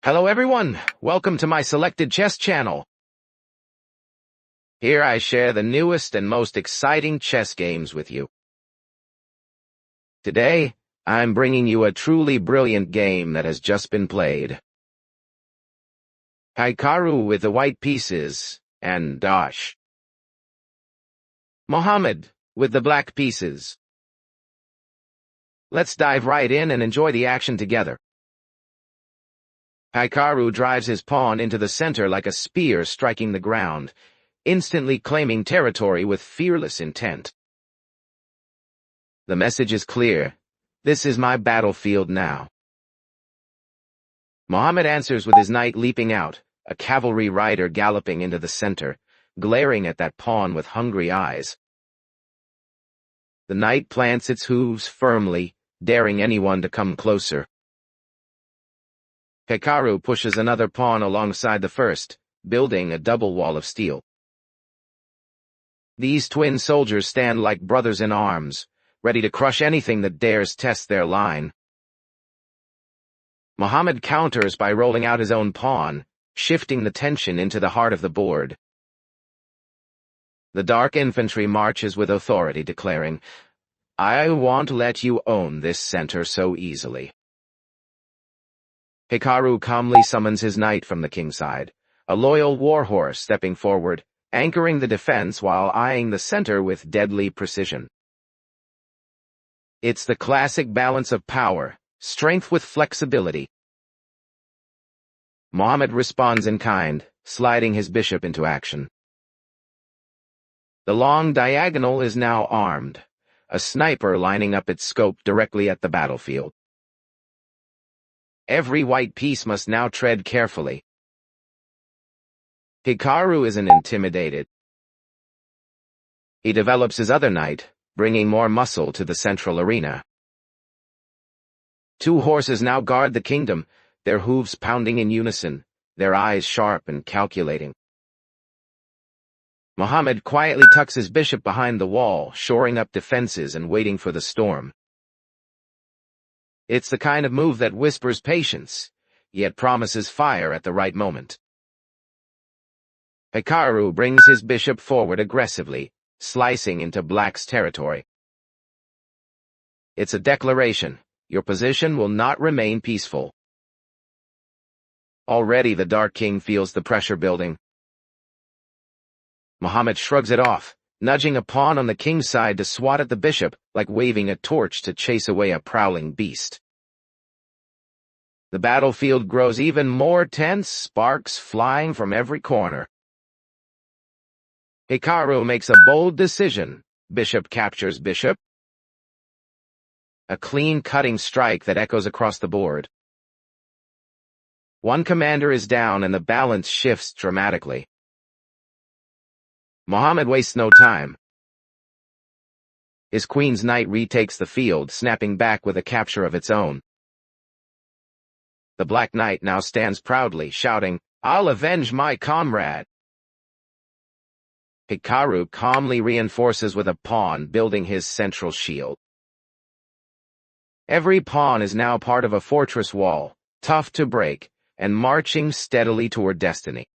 Hello everyone, welcome to my selected chess channel. Here I share the newest and most exciting chess games with you. Today, I'm bringing you a truly brilliant game that has just been played. Hikaru with the white pieces, and Mohammed with the black pieces. Let's dive right in and enjoy the action together. Hikaru drives his pawn into the center like a spear striking the ground, instantly claiming territory with fearless intent. The message is clear. This is my battlefield now. Mohammed answers with his knight leaping out, a cavalry rider galloping into the center, glaring at that pawn with hungry eyes. The knight plants its hooves firmly, daring anyone to come closer. Hikaru pushes another pawn alongside the first, building a double wall of steel. These twin soldiers stand like brothers in arms, ready to crush anything that dares test their line. Mohammed counters by rolling out his own pawn, shifting the tension into the heart of the board. The dark infantry marches with authority, declaring, "I won't let you own this center so easily." Hikaru calmly summons his knight from the kingside, a loyal warhorse stepping forward, anchoring the defense while eyeing the center with deadly precision. It's the classic balance of power, strength with flexibility. Mohammed responds in kind, sliding his bishop into action. The long diagonal is now armed, a sniper lining up its scope directly at the battlefield. Every white piece must now tread carefully. Hikaru isn't intimidated. He develops his other knight, bringing more muscle to the central arena. Two horses now guard the kingdom, their hooves pounding in unison, their eyes sharp and calculating. Mohammed quietly tucks his bishop behind the wall, shoring up defenses and waiting for the storm. It's the kind of move that whispers patience, yet promises fire at the right moment. Hikaru brings his bishop forward aggressively, slicing into black's territory. It's a declaration. Your position will not remain peaceful. Already the Dark King feels the pressure building. Mohammed shrugs it off, nudging a pawn on the king's side to swat at the bishop like waving a torch to chase away a prowling beast. The battlefield grows even more tense, sparks flying from every corner. Hikaru makes a bold decision. Bishop captures bishop. A clean cutting strike that echoes across the board. One commander is down and the balance shifts dramatically. Mohammed wastes no time. His queen's knight retakes the field, snapping back with a capture of its own. The Black Knight now stands proudly, shouting, "I'll avenge my comrade." Hikaru calmly reinforces with a pawn, building his central shield. Every pawn is now part of a fortress wall, tough to break, and marching steadily toward destiny.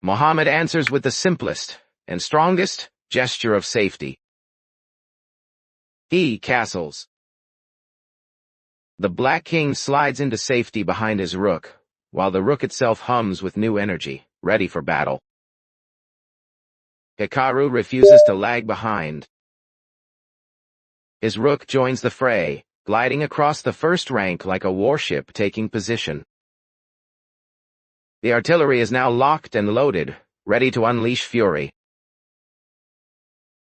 Mohammed answers with the simplest and strongest gesture of safety. He castles. The Black King slides into safety behind his rook, while the rook itself hums with new energy, ready for battle. Hikaru refuses to lag behind. His rook joins the fray, gliding across the first rank like a warship taking position. The artillery is now locked and loaded, ready to unleash fury.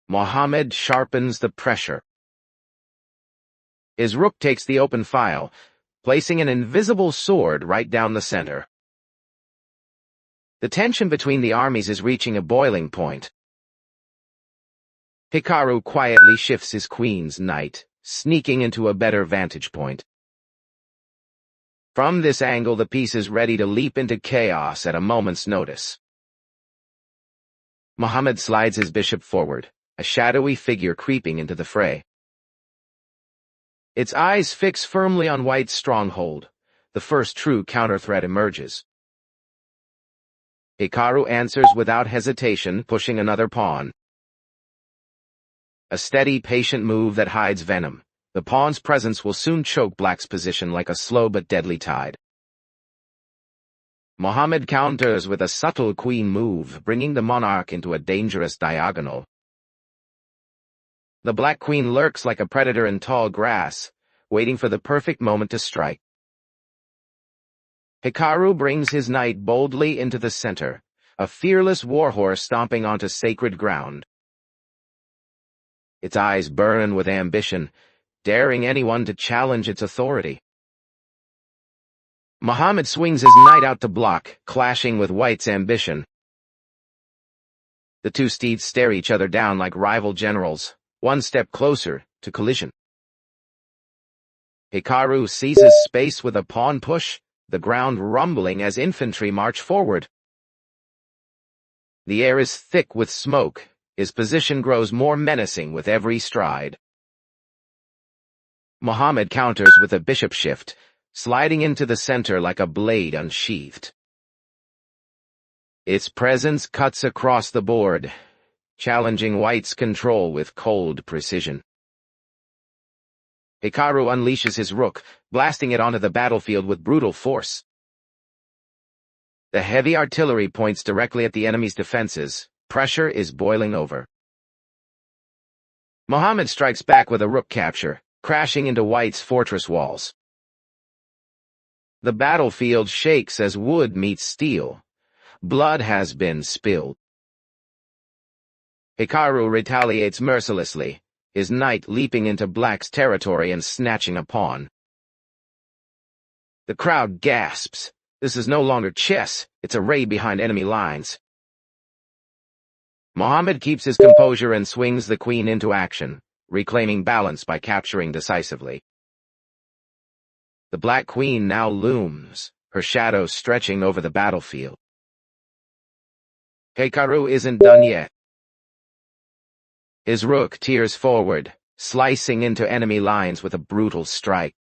Mohammed sharpens the pressure. His rook takes the open file, placing an invisible sword right down the center. The tension between the armies is reaching a boiling point. Hikaru quietly shifts his queen's knight, sneaking into a better vantage point. From this angle, the piece is ready to leap into chaos at a moment's notice. Mohammed slides his bishop forward, a shadowy figure creeping into the fray. Its eyes fix firmly on White's stronghold, the first true counter-threat emerges. Hikaru answers without hesitation, pushing another pawn. A steady, patient move that hides venom. The pawn's presence will soon choke black's position like a slow but deadly tide. Mohammed counters with a subtle queen move, bringing the monarch into a dangerous diagonal. The black queen lurks like a predator in tall grass, waiting for the perfect moment to strike. Hikaru brings his knight boldly into the center, a fearless warhorse stomping onto sacred ground. Its eyes burn with ambition, daring anyone to challenge its authority. Mohammed swings his knight out to block, clashing with white's ambition. The two steeds stare each other down like rival generals, one step closer to collision. Hikaru seizes space with a pawn push, the ground rumbling as infantry march forward. The air is thick with smoke. His position grows more menacing with every stride. Mohammed counters with a bishop shift, sliding into the center like a blade unsheathed. Its presence cuts across the board, challenging white's control with cold precision. Hikaru unleashes his rook, blasting it onto the battlefield with brutal force. The heavy artillery points directly at the enemy's defenses. Pressure is boiling over. Mohammed strikes back with a rook capture, crashing into white's fortress walls. The battlefield shakes as wood meets steel. Blood has been spilled. Hikaru retaliates mercilessly, his knight leaping into black's territory and snatching a pawn. The crowd gasps. This is no longer chess, it's a raid behind enemy lines. Mohammed keeps his composure and swings the queen into action, reclaiming balance by capturing decisively. The black queen now looms, her shadow stretching over the battlefield. Hikaru isn't done yet. His rook tears forward, slicing into enemy lines with a brutal strike.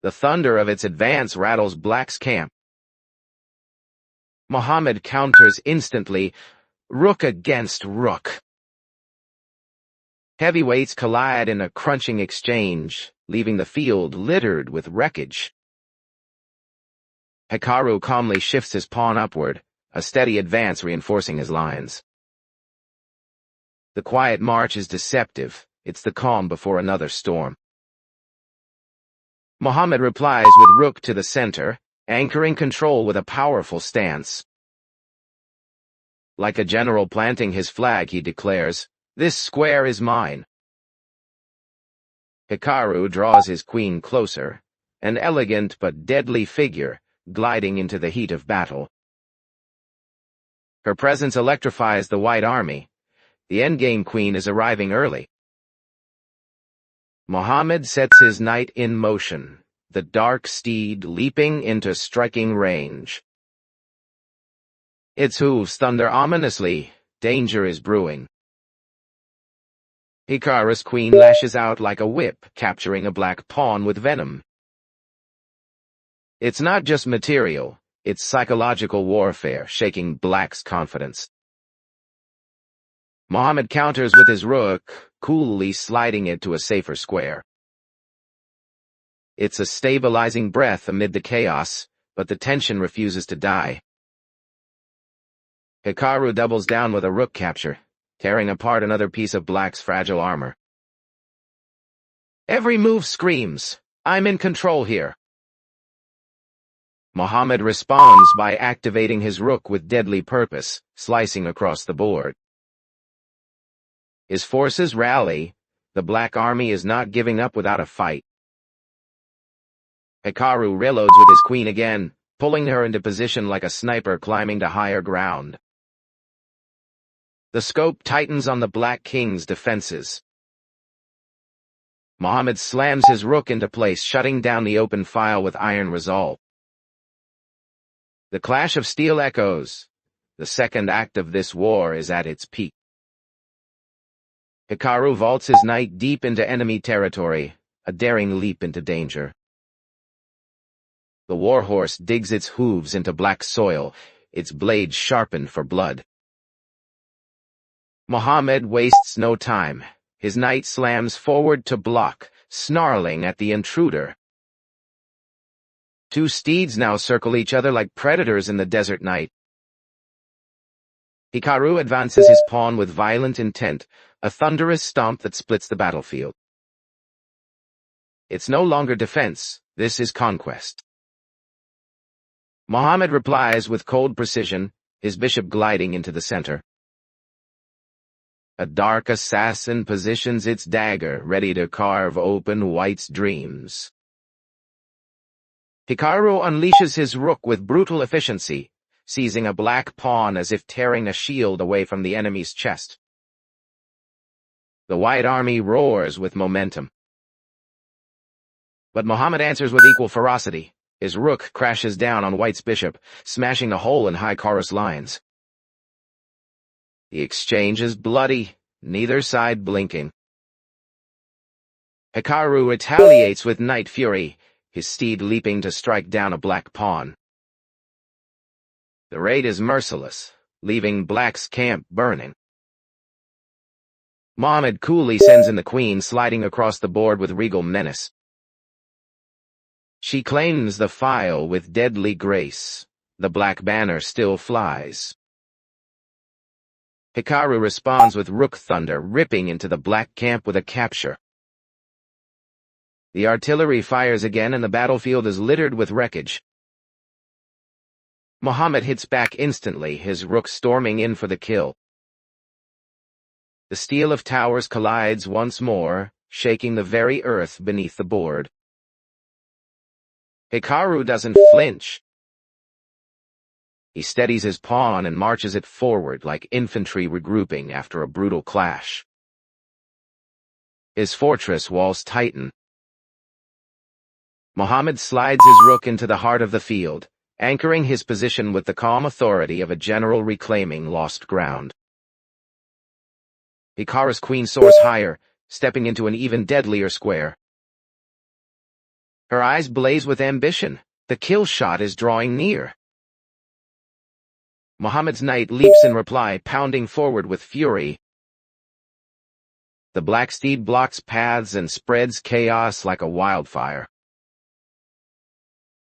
The thunder of its advance rattles black's camp. Mohammed counters instantly, rook against rook. Heavyweights collide in a crunching exchange, leaving the field littered with wreckage. Hikaru calmly shifts his pawn upward, a steady advance reinforcing his lines. The quiet march is deceptive. It's the calm before another storm. Mohammed replies with rook to the center, anchoring control with a powerful stance. Like a general planting his flag, he declares, "This square is mine." Hikaru draws his queen closer, an elegant but deadly figure, gliding into the heat of battle. Her presence electrifies the white army. The endgame queen is arriving early. Mohammed sets his knight in motion, the dark steed leaping into striking range. Its hooves thunder ominously. Danger is brewing. Hikaru's queen lashes out like a whip, capturing a black pawn with venom. It's not just material, it's psychological warfare, shaking black's confidence. Mohammed counters with his rook, coolly sliding it to a safer square. It's a stabilizing breath amid the chaos, but the tension refuses to die. Hikaru doubles down with a rook capture, tearing apart another piece of black's fragile armor. Every move screams, "I'm in control here." Mohammed responds by activating his rook with deadly purpose, slicing across the board. His forces rally. The black army is not giving up without a fight. Hikaru reloads with his queen again, pulling her into position like a sniper climbing to higher ground. The scope tightens on the Black King's defenses. Mohammed slams his rook into place, shutting down the open file with iron resolve. The clash of steel echoes. The second act of this war is at its peak. Hikaru vaults his knight deep into enemy territory, a daring leap into danger. The warhorse digs its hooves into black soil, its blade sharpened for blood. Mohammed wastes no time. His knight slams forward to block, snarling at the intruder. Two steeds now circle each other like predators in the desert night. Hikaru advances his pawn with violent intent, a thunderous stomp that splits the battlefield. It's no longer defense, this is conquest. Mohammed replies with cold precision, his bishop gliding into the center. A dark assassin positions its dagger, ready to carve open White's dreams. Hikaru unleashes his rook with brutal efficiency, seizing a black pawn as if tearing a shield away from the enemy's chest. The White army roars with momentum. But Mohammed answers with equal ferocity. His rook crashes down on White's bishop, smashing a hole in Hikaru's lines. The exchange is bloody, neither side blinking. Hikaru retaliates with knight fury, his steed leaping to strike down a black pawn. The raid is merciless, leaving Black's camp burning. Mohammed coolly sends in the queen, sliding across the board with regal menace. She claims the file with deadly grace. The black banner still flies. Hikaru responds with rook thunder, ripping into the black camp with a capture. The artillery fires again and the battlefield is littered with wreckage. Mohammed hits back instantly, his rook storming in for the kill. The steel of towers collides once more, shaking the very earth beneath the board. Hikaru doesn't flinch. He steadies his pawn and marches it forward like infantry regrouping after a brutal clash. His fortress walls tighten. Mohammed slides his rook into the heart of the field, anchoring his position with the calm authority of a general reclaiming lost ground. Hikaru's queen soars higher, stepping into an even deadlier square. Her eyes blaze with ambition. The kill shot is drawing near. Mohammed's knight leaps in reply, pounding forward with fury. The black steed blocks paths and spreads chaos like a wildfire.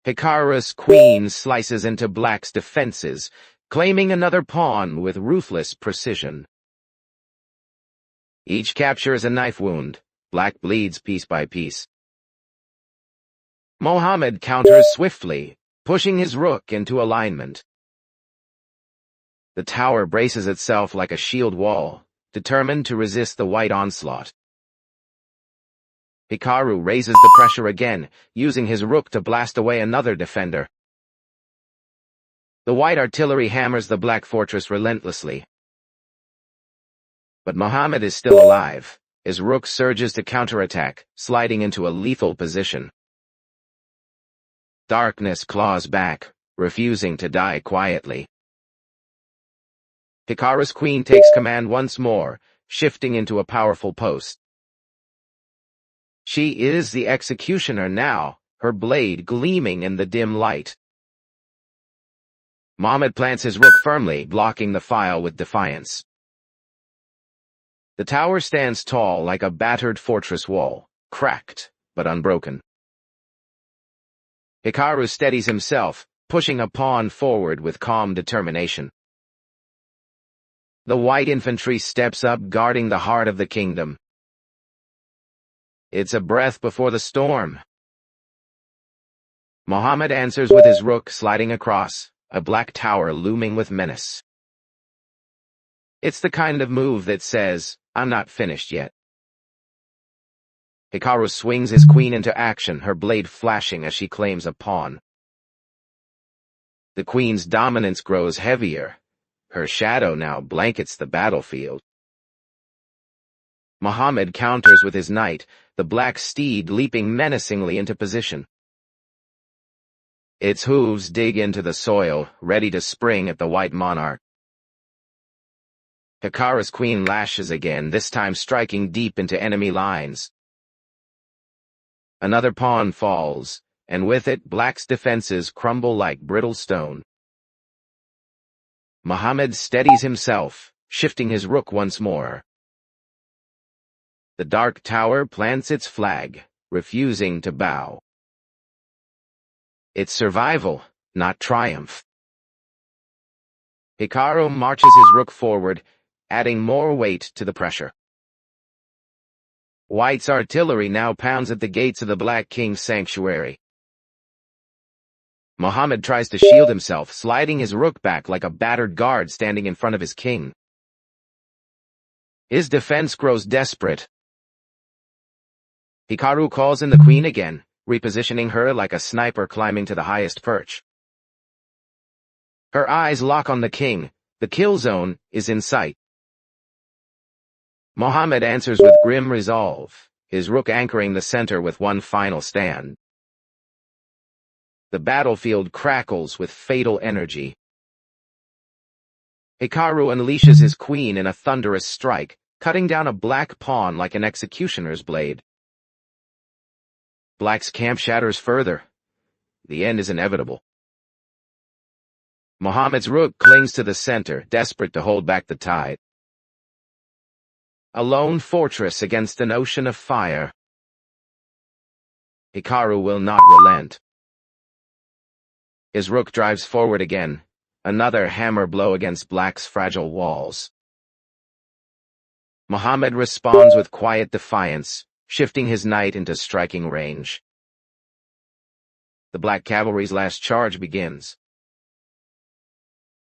Hikaru's queen slices into Black's defenses, claiming another pawn with ruthless precision. Each capture is a knife wound. Black bleeds piece by piece. Mohammed counters swiftly, pushing his rook into alignment. The tower braces itself like a shield wall, determined to resist the White onslaught. Hikaru raises the pressure again, using his rook to blast away another defender. The White artillery hammers the Black fortress relentlessly. But Mohammed is still alive. His rook surges to counterattack, sliding into a lethal position. Darkness claws back, refusing to die quietly. Hikaru's queen takes command once more, shifting into a powerful post. She is the executioner now, her blade gleaming in the dim light. Mohammed plants his rook firmly, blocking the file with defiance. The tower stands tall like a battered fortress wall, cracked but unbroken. Hikaru steadies himself, pushing a pawn forward with calm determination. The White infantry steps up, guarding the heart of the kingdom. It's a breath before the storm. Mohammed answers with his rook sliding across, a black tower looming with menace. It's the kind of move that says, I'm not finished yet. Hikaru swings his queen into action, her blade flashing as she claims a pawn. The queen's dominance grows heavier. Her shadow now blankets the battlefield. Mohammed counters with his knight, the black steed leaping menacingly into position. Its hooves dig into the soil, ready to spring at the White monarch. Hikaru's queen lashes again, this time striking deep into enemy lines. Another pawn falls, and with it black's defenses crumble like brittle stone. Mohammed steadies himself, shifting his rook once more. The dark tower plants its flag, refusing to bow. It's survival, not triumph. Hikaru marches his rook forward, adding more weight to the pressure. White's artillery now pounds at the gates of the Black King's sanctuary. Mohammed tries to shield himself, sliding his rook back like a battered guard standing in front of his king. His defense grows desperate. Hikaru calls in the queen again, repositioning her like a sniper climbing to the highest perch. Her eyes lock on the king. The kill zone is in sight. Mohammed answers with grim resolve, his rook anchoring the center with one final stand. The battlefield crackles with fatal energy. Hikaru unleashes his queen in a thunderous strike, cutting down a black pawn like an executioner's blade. Black's camp shatters further. The end is inevitable. Mohammed's rook clings to the center, desperate to hold back the tide. A lone fortress against an ocean of fire. Hikaru will not relent. His rook drives forward again, another hammer blow against Black's fragile walls. Mohammed responds with quiet defiance, shifting his knight into striking range. The Black Cavalry's last charge begins.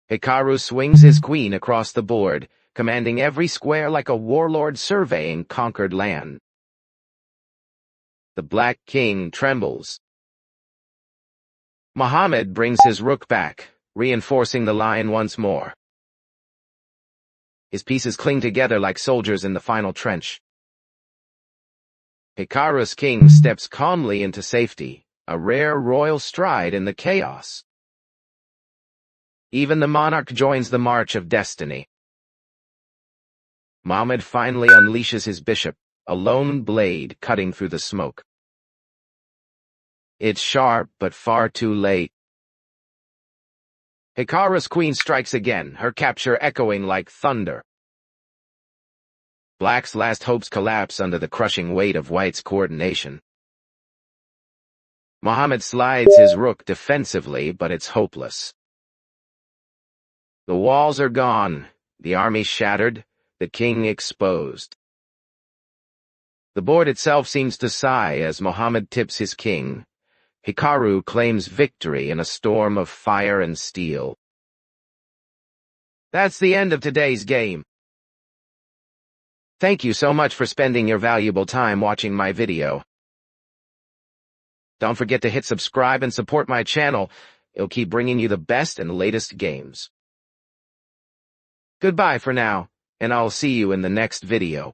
Hikaru swings his queen across the board, commanding every square like a warlord surveying conquered land. The Black King trembles. Mohammed brings his rook back, reinforcing the line once more. His pieces cling together like soldiers in the final trench. Hikaru's king steps calmly into safety, a rare royal stride in the chaos. Even the monarch joins the march of destiny. Mohammed finally unleashes his bishop, a lone blade cutting through the smoke. It's sharp, but far too late. Hikaru's queen strikes again, her capture echoing like thunder. Black's last hopes collapse under the crushing weight of White's coordination. Mohammed slides his rook defensively, but it's hopeless. The walls are gone, the army shattered, the king exposed. The board itself seems to sigh as Mohammed tips his king. Hikaru claims victory in a storm of fire and steel. That's the end of today's game. Thank you so much for spending your valuable time watching my video. Don't forget to hit subscribe and support my channel. It'll keep bringing you the best and latest games. Goodbye for now, and I'll see you in the next video.